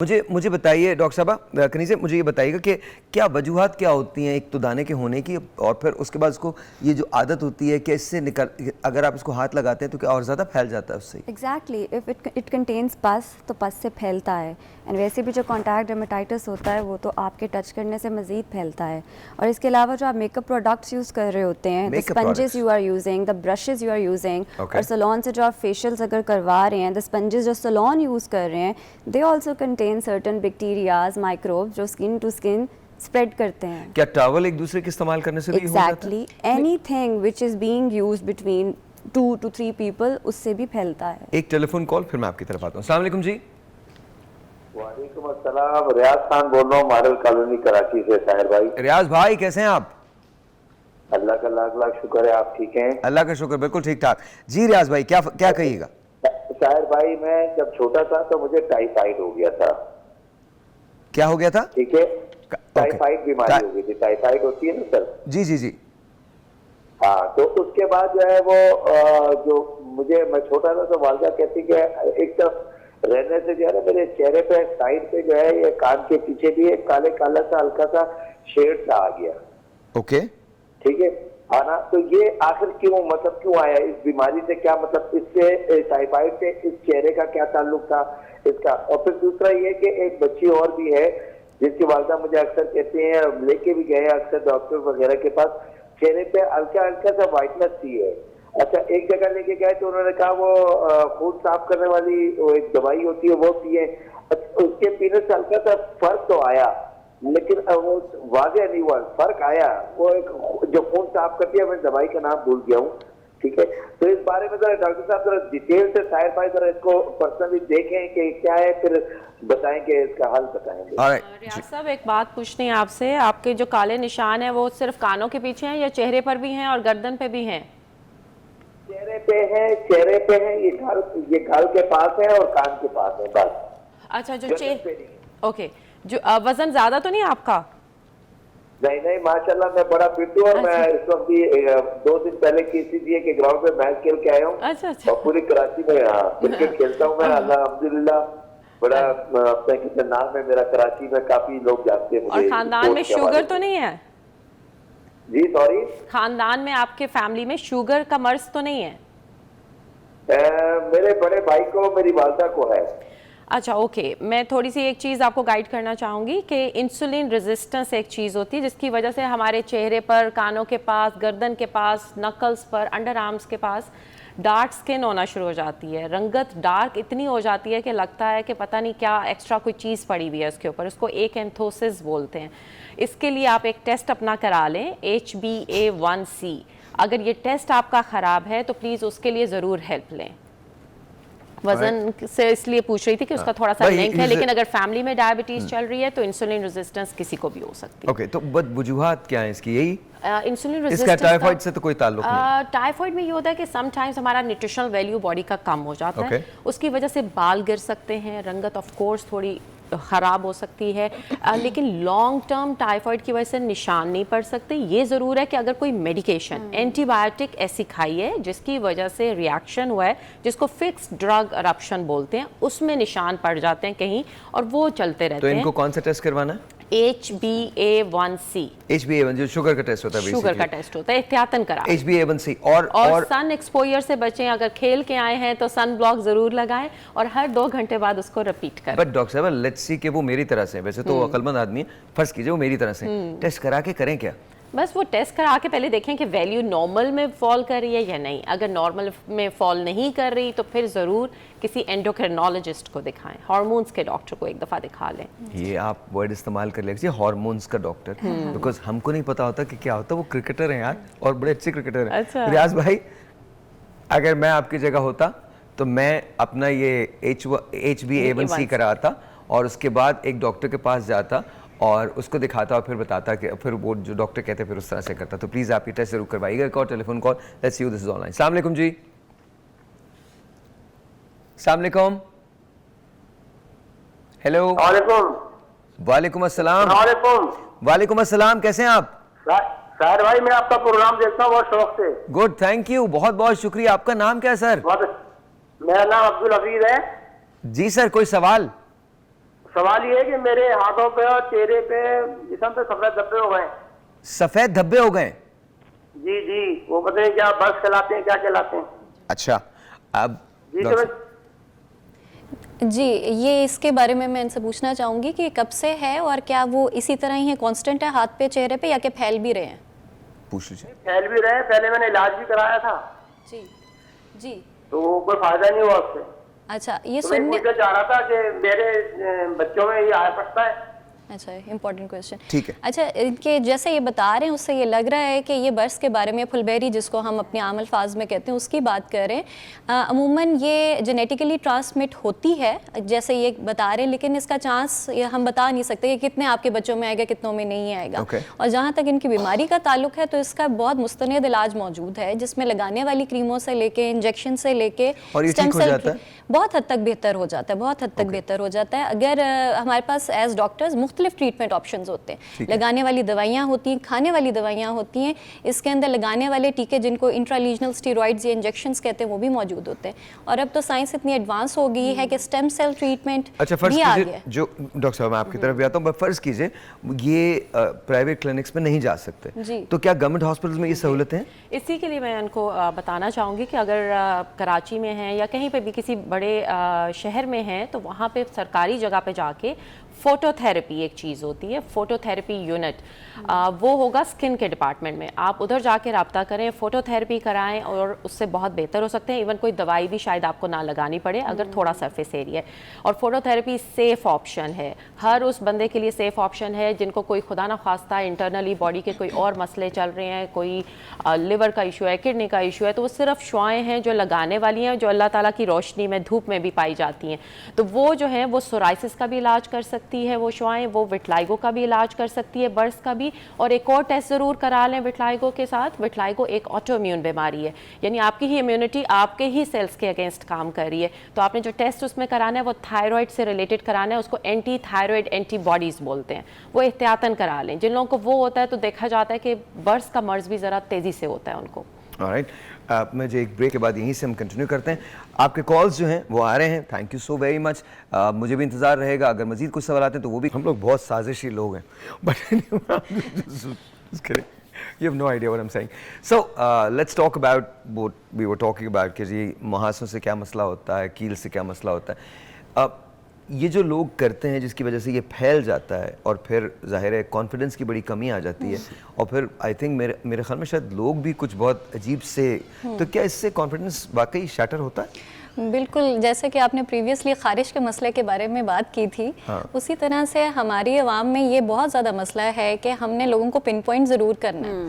मुझे मुझे बताइए डॉक्टर साहबा कनीज़, मुझे ये बताइएगा कि क्या वजूहात क्या होती हैं एक तो दाने के होने की, और फिर उसके बाद उसको ये जो आदत होती है कि इससे निकल, अगर आप इसको हाथ लगाते हैं तो क्या और ज़्यादा फैल जाता है उससे? एग्जैक्टली, इफ़ इट कंटेन्स पस तो पस से फैलता है। एंड वैसे भी जो कॉन्टैक्ट डर्मेटाइटिस होता है वो तो आपके टच करने से मज़ीद फैलता है। और इसके अलावा जो आप मेकअप प्रोडक्ट्स यूज़ कर रहे होते हैं, the sponges you are using, the brushes you are using, और सलोन से जो आप फेशियल्स अगर करवा रहे हैं, द स्पंजेस जो सलोन यूज़ कर रहे हैं, they also contain certain bacterias, microbes जो स्किन टू स्किन स्प्रेड करते हैं। क्या टॉवल एक दूसरे के इस्तेमाल करने से भी हो जाता है? Exactly, anything which is being used between 2 to 3 people उससे भी फैलता है। एक टेलीफोन कॉल, फिर मैं आपकी तरफ आता हूँ। अस्सलाम वालेकुम जी। वालेकुम अस्सलाम, रियाज खान बोल रहा हूँ, मारल कॉलोनी कराची से। साहिर भाई, रियाज भाई कैसे हैं आप? अल्लाह का लाख लाख शुक्र है, आप ठीक हैं? अल्लाह का शुक्र, बिल्कुल ठीक ठाक जी। रियाज भाई क्या क्या कहिएगा? साहिर भाई, मैं जब छोटा था तो मुझे टाइफाइड हो गया था। क्या हो गया था? ठीक है, टाइफाइड बीमारी हो गई थी। टाइफाइड होती है ना सर? जी जी जी। हाँ, तो उसके बाद जो है वो जो मैं छोटा था तो वालदा कहती कि एक तो रहने से जो है ना मेरे चेहरे पे साइड पे जो है ये कान के पीछे भी एक काले काला सा हल्का सा शेड सा आ गया। ओके, ठीक है, हाँ ना। तो ये आखिर क्यों, मतलब क्यों आया इस बीमारी से? क्या मतलब इससे, टाइफाइड से इस चेहरे का क्या ताल्लुक था इसका? और फिर दूसरा ये कि एक बच्ची और भी है जिसकी वालदा मुझे अक्सर कहते हैं, लेके भी गए अक्सर डॉक्टर वगैरह के पास, चेहरे पे हल्का हल्का सा व्हाइटनेस सी है। अच्छा, एक जगह लेके गए तो उन्होंने कहा वो खून साफ करने वाली वो एक दवाई होती है वो पिए। उसके पीने से हल्का सा फर्क तो आया, लेकिन वो वाज़ेह नहीं हुआ। फर्क आया, वो एक जो खून साफ करती है, मैं दवाई का नाम भूल गया हूँ। ठीक है, तो इस बारे में जरा डॉक्टर साहब जरा डिटेल से साहिर भाई जरा इसको पर्सनली देखें कि क्या है, फिर बताएंगे, इसका हल बताएंगे। रियाज साहब, एक बात पूछनी है आपसे, आपके जो काले निशान है वो सिर्फ कानों के पीछे हैं या चेहरे पर भी हैं और गर्दन पे भी हैं? चेहरे पे है, ये गाल के पास है और कान के पास है बस। अच्छा, जो ओके, जो वजन ज्यादा तो नहीं आपका? नहीं नहीं, माशाल्लाह मैं बड़ा फिट हूँ। और मैं इस वक्त भी 2 दिन पहले KCGA के ग्राउंड पे मैच खेल के आया हूँ। अच्छा अच्छा। और पूरी कराची में क्रिकेट खेलता हूँ मैं, अल्हम्दुलिल्लाह। बड़ा अपने कितना नाम है मेरा, कराची में काफी लोग जानते हैं मुझे। और खानदान में शुगर तो नहीं है? जी सॉरी, खानदान में आपके फैमिली में शुगर का मर्ज तो नहीं है? मेरे बड़े भाई को, मेरी वालदा को है। अच्छा ओके, मैं थोड़ी सी एक चीज़ आपको गाइड करना चाहूँगी कि इंसुलिन रेजिस्टेंस एक चीज़ होती है जिसकी वजह से हमारे चेहरे पर, कानों के पास, गर्दन के पास, नकल्स पर, अंडर आर्म्स के पास डार्क स्किन होना शुरू हो जाती है। रंगत डार्क इतनी हो जाती है कि लगता है कि पता नहीं क्या एक्स्ट्रा कोई चीज़ पड़ी हुई है उसके ऊपर। उसको एकैंथोसिस बोलते हैं। इसके लिए आप एक टेस्ट अपना करा लें, HbA1c। अगर ये टेस्ट आपका ख़राब है तो प्लीज़ उसके लिए ज़रूर हेल्प लें। वजन से इसलिए पूछ रही थी कि उसका थोड़ा सा लिंक है, लेकिन अगर फैमिली में डायबिटीज चल रही है तो इंसुलिन रेजिस्टेंस किसी को भी हो सकती है। ओके, तो वजूहात क्या है इसकी? यही इंसुलिन इसका रेजिस्टेंस टाइफाइड से तो कोई ताल्लुक नहीं? टाइफाइड में ये होता है कि समटाइम्स हमारा न्यूट्रिशनल वैल्यू बॉडी का कम हो जाता है, उसकी वजह से बाल गिर सकते हैं, रंगत ऑफ कोर्स थोड़ी ख़राब हो सकती है, लेकिन लॉन्ग टर्म टाइफाइड की वजह से निशान नहीं पड़ सकते। ये ज़रूर है कि अगर कोई मेडिकेशन, एंटीबायोटिक ऐसी खाई है जिसकी वजह से रिएक्शन हुआ है, जिसको फिक्स ड्रग अरप्शन बोलते हैं, उसमें निशान पड़ जाते हैं कहीं और वो चलते रहते हैं। तो इनको कौन सा टेस्ट करवाना है? HbA1c। HbA1 जो शुगर का टेस्ट होता है, शुगर का टेस्ट होता है, एहतियातन करा। HbA1c और सन एक्सपोजर से बचें। अगर खेल के आए हैं तो सन ब्लॉक जरूर लगाएं और हर 2 घंटे बाद उसको रिपीट करें। बट डॉक्टर साहब, लेट्स सी कि वो मेरी तरह से, वैसे तो अक्लमंद आदमी है, फर्ज कीजिए वो मेरी तरह से, टेस्ट करा के करें क्या? बस वो टेस्ट करा के पहले देखें कि वैल्यू नॉर्मल में फॉल कर रही है या नहीं। अगर नॉर्मल में फॉल नहीं कर रही तो फिर ज़रूर किसी एंडोक्रिनोलॉजिस्ट को दिखाएं, हार्मोन्स के डॉक्टर को एक दफ़ा दिखा लें। ये आप वर्ड इस्तेमाल कर लीजिए, हार्मोन्स का डॉक्टर, बिकॉज हमको नहीं पता होता कि क्या होता है। वो क्रिकेटर हैं यार, और बड़े अच्छे क्रिकेटर हैं। अच्छा। रियाज भाई, अगर मैं आपकी जगह होता तो मैं अपना ये HbA1c कराता और उसके बाद एक डॉक्टर के पास जाता और उसको दिखाता और फिर बताता कि फिर वो जो डॉक्टर कहते हैं फिर उस तरह से करता। तो प्लीज़ आप ये टेस्ट जरूर करवाइएगा। एक और telephone call, let's see this is online. अस्सलाम वालेकुम जी। अस्सलाम वालेकुम। हेलो। वालेकुम अस्सलाम। वालेकुम अस्सलाम, कैसे हैं आप? सर भाई, मैं आपका प्रोग्राम देखता हूँ बहुत शौक से। गुड, थैंक यू, बहुत बहुत शुक्रिया। आपका नाम क्या है सर? मेरा नाम अब्दुल हफीज है। जी सर, कोई सवाल? सवाल ये है कि मेरे हाथों पे और चेहरे पे जिस्म पे सफेद धब्बे हो गए। सफेद धब्बे हो गए? जी जी, वो बताइए क्या बर्स कहलाते हैं, क्या कहलाते हैं? अच्छा, अब जी डॉक्टर तो जी, ये इसके बारे में मैं इनसे पूछना चाहूँगी कि कब से है और क्या वो इसी तरह ही है, कांस्टेंट है हाथ पे चेहरे पे, या कि फैल भी रहे हैं? पूछ लीजिए। फैल भी रहे, पहले मैंने इलाज भी कराया था जी जी। तो कोई फायदा नहीं हुआ उससे। अच्छा, ये तो मैं सुनने, पूछना चाह रहा था कि मेरे बच्चों में ये आ सकता है? अच्छा इम्पोर्टेंट क्वेश्चन। ठीक है। अच्छा, इनके जैसे ये बता रहे हैं उससे ये लग रहा है कि ये बर्स के बारे में, फुलबेरी जिसको हम अपने आम अल्फाज में कहते हैं, उसकी बात कर रहे हैं। अमूमन ये जेनेटिकली ट्रांसमिट होती है जैसे ये बता रहे हैं, लेकिन इसका चांस हम बता नहीं सकते कि कितने आपके बच्चों में आएगा, कितनों में नहीं आएगा। और जहाँ तक इनकी बीमारी का ताल्लुक है तो इसका बहुत मुस्तनद इलाज मौजूद है, जिसमें लगाने वाली क्रीमों से लेके, इंजेक्शन से लेके, और ये ठीक हो जाता है? बहुत हद तक बेहतर हो जाता है, बहुत हद तक बेहतर हो जाता है। अगर हमारे पास एज डॉक्टर्स मुख्तलिफ ट्रीटमेंट ऑप्शंस होते हैं, लगाने वाली दवाइयाँ होती हैं, खाने वाली दवाइयाँ होती हैं, इसके अंदर लगाने वाले टीके जिनको इंट्रालीजनल स्टेरॉइड्स या इंजेक्शंस कहते हैं वो भी मौजूद होते हैं। और अब तो साइंस इतनी एडवांस हो गई है कि स्टेम सेल ट्रीटमेंट अच्छा, फर्ज भी आ कीजिए, गया है। जो डॉक्टर साहब मैं आपकी तरफ भी आता हूँ, फर्ज कीजिए ये प्राइवेट क्लिनिक्स में नहीं जा सकते, जी। तो क्या गवर्नमेंट हॉस्पिटल में ये सहूलतें हैं? इसी के लिए मैं उनको बताना चाहूँगी कि अगर कराची में हैं या कहीं पे भी किसी बड़े शहर में हैं तो वहाँ पे सरकारी जगह पे जाके फोटोथेरेपी एक चीज़ होती है, फोटोथेरेपी यूनिट, वो होगा स्किन के डिपार्टमेंट में। आप उधर जाके रब्ता करें, फोटोथेरेपी कराएं और उससे बहुत बेहतर हो सकते हैं। इवन कोई दवाई भी शायद आपको ना लगानी पड़े अगर थोड़ा सरफेस एरिया है। और फोटोथेरेपी सेफ़ ऑप्शन है, हर उस बंदे के लिए सेफ़ ऑप्शन है जिनको कोई खुदा ना खास्ता इंटरनली बॉडी के कोई और मसले चल रहे हैं, कोई लिवर का इशू है, किडनी का इशू है, तो वो सिर्फ शुआएँ हैं जो लगाने वाली हैं, जो अल्लाह ताला की रोशनी में, धूप में भी पाई जाती हैं। तो वो जो है वो सोराइसिस का भी इलाज कर सकती है, वो शुआएँ, वो विटलाइगो का भी इलाज कर सकती है, बर्स का भी। और एक और टेस्ट ज़रूर करा लें विटलाइगो के साथ। विटलाइगो एक ऑटो इम्यून बीमारी है, यानी आपकी ही इम्यूनिटी आपके ही सेल्स के अगेंस्ट काम कर रही है। तो आपने जो टेस्ट उसमें कराना है वो थायराइड से रिलेटेड कराना है, उसको एंटी थायराइड एंटीबॉडीज़ बोलते हैं, वो एहतियातन करा लें। जिन लोगों को वो होता है तो देखा जाता है कि बर्स का मर्ज भी ज़रा तेज़ी से होता है उनको। ऑलराइट, मुझे एक ब्रेक के बाद यहीं से हम कंटिन्यू करते हैं। आपके कॉल्स जो हैं वो आ रहे हैं, thank you so very much. मुझे भी इंतज़ार रहेगा, अगर मज़ीद कुछ सवाल आते हैं तो वो भी। हम लोग बहुत साजिशी लोग हैं, but you have no idea what I'm saying. So let's talk about what we were talking about कि जी मुहासों से क्या मसला होता है, कील से क्या मसला होता है। ये जो लोग करते हैं जिसकी वजह से ये फैल जाता है और फिर ज़ाहिर है कॉन्फिडेंस की बड़ी कमी आ जाती है और फिर आई थिंक मेरे ख्याल में शायद लोग भी कुछ बहुत अजीब से, तो क्या इससे कॉन्फिडेंस वाकई शैटर होता है? बिल्कुल, जैसे कि आपने प्रीवियसली खारिश के मसले के बारे में बात की थी, उसी तरह से हमारी आवाम में ये बहुत ज़्यादा मसला है कि हमने लोगों को पिन पॉइंट ज़रूर करना है।